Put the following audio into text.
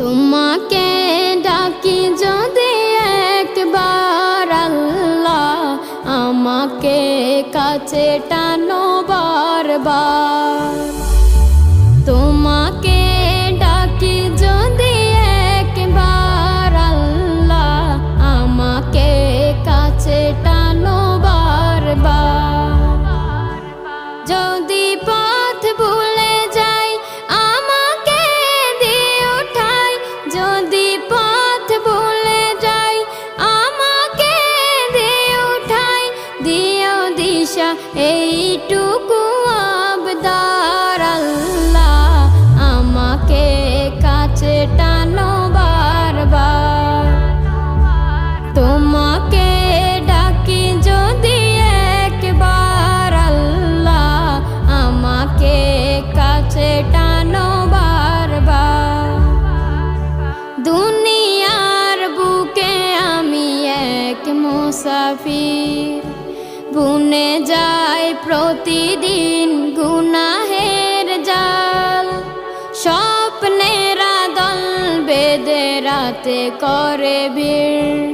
তোমাকে ডাকি যদি একবার আল্লাহ, আমাকে কাছে টানো বারবার। তোমাকে ডাকি যদি একবার আল্লাহ, আমাকে কাছে টানো বারবার। যদি পথ ভুলে যাই আমাকে দিও ঠাই, যদি পথ ভুলে যাই আমাকে দিও ঠাই, দিও দিশা এইটুকু আবদার আল্লাহ, আমাকে কাছে টানো বারবার। তোমাকে ডাকি যদি একবার আল্লাহ, আমাকে কাছে টানো বারবার। দুনিয়ার বুকে আমি এক মুসাফির, বুনে যাই প্রতিদিন গুনাহের জাল। স্বপ্নেরা দল বেঁধে রাতে করে ভিড়।